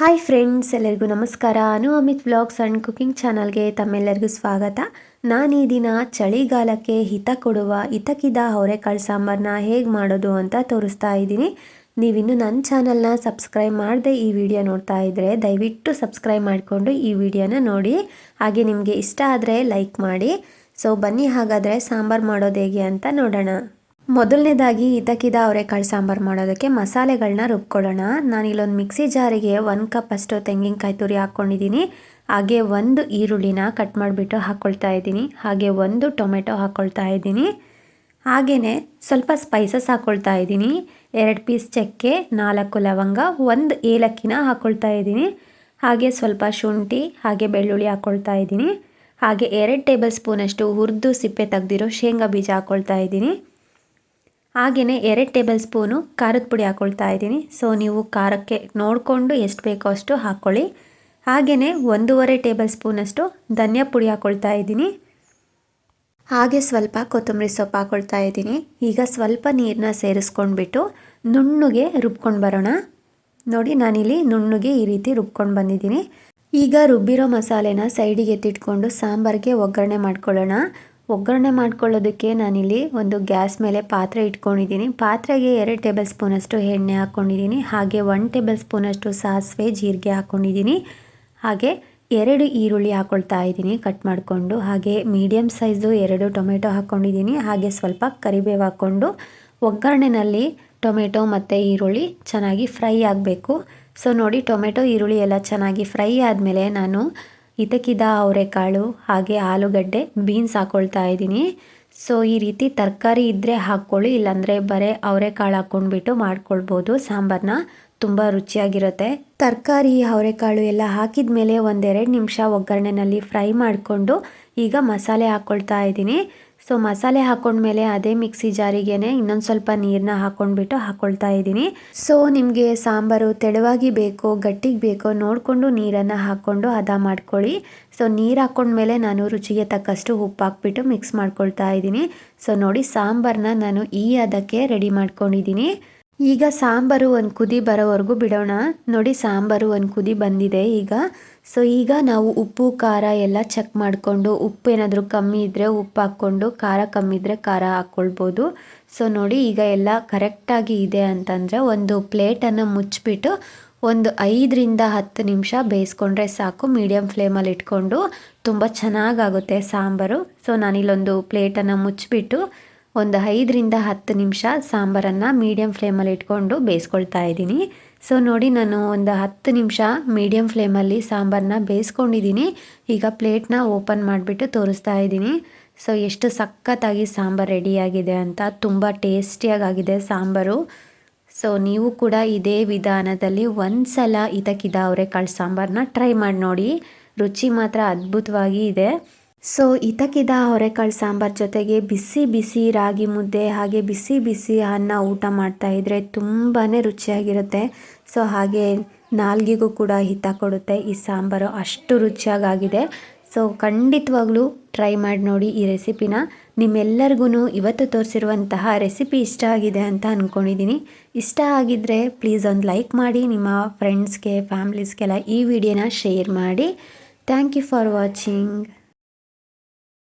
Hi friends, ಎಲ್ಲರಿಗೂ ನಮಸ್ಕಾರ. Amit vlogs and cooking ಚಾನಲ್ಗೆ ತಮ್ಮೆಲ್ಲರಿಗೂ ಸ್ವಾಗತ. ನಾನು ಈ ದಿನ ಚಳಿಗಾಲಕ್ಕೆ ಹಿತ ಕೊಡುವ ಇತಕಿದ ಅವರೆಕಾಳು ಸಾಂಬಾರನ್ನ ಹೇಗೆ ಮಾಡೋದು ಅಂತ ತೋರಿಸ್ತಾ ಇದ್ದೀನಿ. ನೀವಿನ್ನೂ ನನ್ನ ಚಾನಲ್ನ ಸಬ್ಸ್ಕ್ರೈಬ್ ಮಾಡದೆ ಈ ವಿಡಿಯೋ ನೋಡ್ತಾ ಇದ್ದರೆ ದಯವಿಟ್ಟು ಸಬ್ಸ್ಕ್ರೈಬ್ ಮಾಡಿಕೊಂಡು ಈ ವಿಡಿಯೋನ ನೋಡಿ. ಹಾಗೆ ನಿಮಗೆ ಇಷ್ಟ ಆದರೆ ಲೈಕ್ ಮಾಡಿ. ಸೊ ಬನ್ನಿ, ಹಾಗಾದರೆ ಸಾಂಬಾರು ಮಾಡೋದು ಹೇಗೆ ಅಂತ ನೋಡೋಣ. ಮೊದಲನೇದಾಗಿ ಇತಕಿದ ಅವರೆಕಾಳು ಸಾಂಬಾರು ಮಾಡೋದಕ್ಕೆ ಮಸಾಲೆಗಳನ್ನ ರುಬ್ಕೊಳ್ಳೋಣ. ನಾನಿಲ್ಲೊಂದು ಮಿಕ್ಸಿ ಜಾರಿಗೆ 1 ಕಪ್ ಅಷ್ಟು ತೆಂಗಿನಕಾಯಿ ತುರಿ ಹಾಕ್ಕೊಂಡಿದ್ದೀನಿ. ಹಾಗೆ 1 ಈರುಳ್ಳಿನ ಕಟ್ ಮಾಡಿಬಿಟ್ಟು ಹಾಕ್ಕೊಳ್ತಾ ಇದ್ದೀನಿ. ಹಾಗೆ 1 ಟೊಮೆಟೊ ಹಾಕ್ಕೊಳ್ತಾ ಇದ್ದೀನಿ. ಹಾಗೆಯೇ ಸ್ವಲ್ಪ ಸ್ಪೈಸಸ್ ಹಾಕ್ಕೊಳ್ತಾ ಇದ್ದೀನಿ. 2 ಪೀಸ್ ಚಕ್ಕೆ, 4 ಲವಂಗ, 1 ಏಲಕ್ಕಿನ ಹಾಕ್ಕೊಳ್ತಾ ಇದ್ದೀನಿ. ಹಾಗೆ ಸ್ವಲ್ಪ ಶುಂಠಿ ಹಾಗೆ ಬೆಳ್ಳುಳ್ಳಿ ಹಾಕ್ಕೊಳ್ತಾ ಇದ್ದೀನಿ. ಹಾಗೆ 2 ಟೇಬಲ್ ಸ್ಪೂನಷ್ಟು ಹುರಿದು ಸಿಪ್ಪೆ ತೆಗೆದಿರೋ ಶೇಂಗಾ ಬೀಜ ಹಾಕ್ಕೊಳ್ತಾ ಇದ್ದೀನಿ. ಹಾಗೆಯೇ 2 ಟೇಬಲ್ ಸ್ಪೂನು ಖಾರದ ಪುಡಿ ಹಾಕ್ಕೊಳ್ತಾ ಇದ್ದೀನಿ. ಸೊ ನೀವು ಖಾರಕ್ಕೆ ನೋಡಿಕೊಂಡು ಎಷ್ಟು ಬೇಕೋ ಅಷ್ಟು ಹಾಕ್ಕೊಳ್ಳಿ. ಹಾಗೆಯೇ 1.5 ಟೇಬಲ್ ಸ್ಪೂನಷ್ಟು ಧನಿಯಾ ಪುಡಿ ಹಾಕ್ಕೊಳ್ತಾ ಇದ್ದೀನಿ. ಹಾಗೆ ಸ್ವಲ್ಪ ಕೊತ್ತಂಬರಿ ಸೊಪ್ಪು ಹಾಕ್ಕೊಳ್ತಾ ಇದ್ದೀನಿ. ಈಗ ಸ್ವಲ್ಪ ನೀರನ್ನ ಸೇರಿಸ್ಕೊಂಡ್ಬಿಟ್ಟು ನುಣ್ಣಗೆ ರುಬ್ಕೊಂಡು ಬರೋಣ. ನೋಡಿ, ನಾನಿಲ್ಲಿ ನುಣ್ಣಗೆ ಈ ರೀತಿ ರುಬ್ಕೊಂಡು ಬಂದಿದ್ದೀನಿ. ಈಗ ರುಬ್ಬಿರೋ ಮಸಾಲೆನ ಸೈಡಿಗೆ ಎತ್ತಿಟ್ಕೊಂಡು ಸಾಂಬಾರಿಗೆ ಒಗ್ಗರಣೆ ಮಾಡ್ಕೊಳ್ಳೋಣ. ಒಗ್ಗರಣೆ ಮಾಡ್ಕೊಳ್ಳೋದಕ್ಕೆ ನಾನಿಲ್ಲಿ ಒಂದು ಗ್ಯಾಸ್ ಮೇಲೆ ಪಾತ್ರೆ ಇಟ್ಕೊಂಡಿದ್ದೀನಿ. ಪಾತ್ರೆಗೆ 2 ಟೇಬಲ್ ಸ್ಪೂನಷ್ಟು ಎಣ್ಣೆ ಹಾಕ್ಕೊಂಡಿದ್ದೀನಿ. ಹಾಗೆ 1 ಟೇಬಲ್ ಸ್ಪೂನಷ್ಟು ಸಾಸಿವೆ ಜೀರಿಗೆ ಹಾಕ್ಕೊಂಡಿದ್ದೀನಿ. ಹಾಗೆ 2 ಈರುಳ್ಳಿ ಹಾಕ್ಕೊಳ್ತಾ ಇದ್ದೀನಿ ಕಟ್ ಮಾಡಿಕೊಂಡು. ಹಾಗೆ ಮೀಡಿಯಮ್ ಸೈಜು 2 ಟೊಮೆಟೊ ಹಾಕ್ಕೊಂಡಿದ್ದೀನಿ. ಹಾಗೆ ಸ್ವಲ್ಪ ಕರಿಬೇವು ಹಾಕ್ಕೊಂಡು ಒಗ್ಗರಣೆನಲ್ಲಿ ಟೊಮೆಟೊ ಮತ್ತು ಈರುಳ್ಳಿ ಚೆನ್ನಾಗಿ ಫ್ರೈ ಆಗಬೇಕು. ಸೊ ನೋಡಿ, ಟೊಮೆಟೊ ಈರುಳ್ಳಿ ಎಲ್ಲ ಚೆನ್ನಾಗಿ ಫ್ರೈ ಆದಮೇಲೆ ನಾನು ಇತಕಿದ ಅವರೆಕಾಳು ಹಾಗೆ ಆಲೂಗಡ್ಡೆ, ಬೀನ್ಸ್ ಹಾಕ್ಕೊಳ್ತಾ ಇದ್ದೀನಿ. ಸೊ ಈ ರೀತಿ ತರಕಾರಿ ಇದ್ದರೆ ಹಾಕ್ಕೊಳ್ಳಿ, ಇಲ್ಲಾಂದರೆ ಬರೀ ಅವರೆಕಾಳು ಹಾಕ್ಕೊಂಡ್ಬಿಟ್ಟು ಮಾಡ್ಕೊಳ್ಬೋದು. ಸಾಂಬಾರನ್ನ ತುಂಬ ರುಚಿಯಾಗಿರುತ್ತೆ. ತರಕಾರಿ ಅವರೆಕಾಳು ಎಲ್ಲ ಹಾಕಿದ ಮೇಲೆ 1-2 ನಿಮಿಷ ಒಗ್ಗರಣೆನಲ್ಲಿ ಫ್ರೈ ಮಾಡಿಕೊಂಡು ಈಗ ಮಸಾಲೆ ಹಾಕ್ಕೊಳ್ತಾ ಇದ್ದೀನಿ. ಸೊ ಮಸಾಲೆ ಹಾಕ್ಕೊಂಡ್ಮೇಲೆ ಅದೇ ಮಿಕ್ಸಿ ಜಾರಿಗೇನೆ ಇನ್ನೊಂದು ಸ್ವಲ್ಪ ನೀರನ್ನ ಹಾಕ್ಕೊಳ್ತಾ ಇದ್ದೀನಿ. ಸೊ ನಿಮಗೆ ಸಾಂಬಾರು ತೆಳುವಾಗಿ ಬೇಕೋ ಗಟ್ಟಿಗೆ ಬೇಕೋ ನೋಡಿಕೊಂಡು ನೀರನ್ನು ಹಾಕ್ಕೊಂಡು ಹದ ಮಾಡ್ಕೊಳ್ಳಿ. ಸೊ ನೀರು ಹಾಕ್ಕೊಂಡ್ಮೇಲೆ ನಾನು ರುಚಿಗೆ ತಕ್ಕಷ್ಟು ಉಪ್ಪು ಹಾಕ್ಬಿಟ್ಟು ಮಿಕ್ಸ್ ಮಾಡ್ಕೊಳ್ತಾ ಇದ್ದೀನಿ. ಸೊ ನೋಡಿ, ಸಾಂಬಾರನ್ನ ನಾನು ಈ ಹದಕ್ಕೆ ರೆಡಿ ಮಾಡ್ಕೊಂಡಿದ್ದೀನಿ. ಈಗ ಸಾಂಬಾರು ಒಂದು ಕುದಿ ಬರೋವರೆಗೂ ಬಿಡೋಣ. ನೋಡಿ, ಸಾಂಬಾರು ಒಂದು ಕುದಿ ಬಂದಿದೆ ಈಗ. ಸೊ ಈಗ ನಾವು ಉಪ್ಪು ಖಾರ ಎಲ್ಲ ಚೆಕ್ ಮಾಡಿಕೊಂಡು ಉಪ್ಪು ಏನಾದರೂ ಕಮ್ಮಿ ಇದ್ದರೆ ಉಪ್ಪು ಹಾಕ್ಕೊಂಡು, ಖಾರ ಕಮ್ಮಿ ಇದ್ದರೆ ಖಾರ ಹಾಕ್ಕೊಳ್ಬೋದು. ಸೊ ನೋಡಿ, ಈಗ ಎಲ್ಲ ಕರೆಕ್ಟಾಗಿ ಇದೆ ಅಂತಂದರೆ ಒಂದು ಪ್ಲೇಟನ್ನು ಮುಚ್ಚಿಬಿಟ್ಟು ಒಂದು 5-10 ನಿಮಿಷ ಬೇಯಿಸ್ಕೊಂಡ್ರೆ ಸಾಕು. ಮೀಡಿಯಮ್ ಫ್ಲೇಮಲ್ಲಿ ಇಟ್ಕೊಂಡು ತುಂಬ ಚೆನ್ನಾಗಾಗುತ್ತೆ ಸಾಂಬಾರು. ಸೊ ನಾನಿಲ್ಲೊಂದು ಪ್ಲೇಟನ್ನು ಮುಚ್ಚಿಬಿಟ್ಟು ಒಂದು 5-10 ನಿಮಿಷ ಸಾಂಬಾರನ್ನು ಮೀಡಿಯಮ್ ಫ್ಲೇಮಲ್ಲಿ ಇಟ್ಕೊಂಡು ಬೇಯಿಸ್ಕೊಳ್ತಾ ಇದ್ದೀನಿ. ಸೊ ನೋಡಿ, ನಾನು ಒಂದು 10 ನಿಮಿಷ ಮೀಡಿಯಮ್ ಫ್ಲೇಮಲ್ಲಿ ಸಾಂಬಾರನ್ನ ಬೇಯಿಸ್ಕೊಂಡಿದ್ದೀನಿ. ಈಗ ಪ್ಲೇಟ್ನ ಓಪನ್ ಮಾಡಿಬಿಟ್ಟು ತೋರಿಸ್ತಾ ಇದ್ದೀನಿ. ಸೊ ಎಷ್ಟು ಸಖತ್ತಾಗಿ ಸಾಂಬಾರು ರೆಡಿಯಾಗಿದೆ ಅಂತ. ತುಂಬ ಟೇಸ್ಟಿಯಾಗಿದೆ ಸಾಂಬಾರು. ಸೊ ನೀವು ಕೂಡ ಇದೇ ವಿಧಾನದಲ್ಲಿ ಒಂದ್ಸಲ ಇತಕಿದ ಅವರೆಕಾಳು ಸಾಂಬಾರನ್ನ ಟ್ರೈ ಮಾಡಿ ನೋಡಿ. ರುಚಿ ಮಾತ್ರ ಅದ್ಭುತವಾಗಿ ಇದೆ. ಸೊ ಇತಕಿದ ಅವರೆಕಾಳು ಸಾಂಬಾರು ಜೊತೆಗೆ ಬಿಸಿ ಬಿಸಿ ರಾಗಿ ಮುದ್ದೆ ಹಾಗೆ ಬಿಸಿ ಬಿಸಿ ಅನ್ನ ಊಟ ಮಾಡ್ತಾಯಿದ್ರೆ ತುಂಬಾ ರುಚಿಯಾಗಿರುತ್ತೆ. ಸೊ ಹಾಗೆ ನಾಲ್ಗೆಗೂ ಕೂಡ ಹಿತ ಕೊಡುತ್ತೆ ಈ ಸಾಂಬಾರು, ಅಷ್ಟು ರುಚಿಯಾಗಿದೆ. ಸೊ ಖಂಡಿತವಾಗ್ಲೂ ಟ್ರೈ ಮಾಡಿ ನೋಡಿ ಈ ರೆಸಿಪಿನ. ನಿಮ್ಮೆಲ್ಲರಿಗೂ ಇವತ್ತು ತೋರಿಸಿರುವಂತಹ ರೆಸಿಪಿ ಇಷ್ಟ ಆಗಿದೆ ಅಂತ ಅಂದ್ಕೊಂಡಿದ್ದೀನಿ. ಇಷ್ಟ ಆಗಿದ್ದರೆ ಪ್ಲೀಸ್ ಒಂದು ಲೈಕ್ ಮಾಡಿ, ನಿಮ್ಮ ಫ್ರೆಂಡ್ಸ್ಗೆ ಫ್ಯಾಮ್ಲೀಸ್ಗೆಲ್ಲ ಈ ವಿಡಿಯೋನ ಶೇರ್ ಮಾಡಿ. Thank you for watching.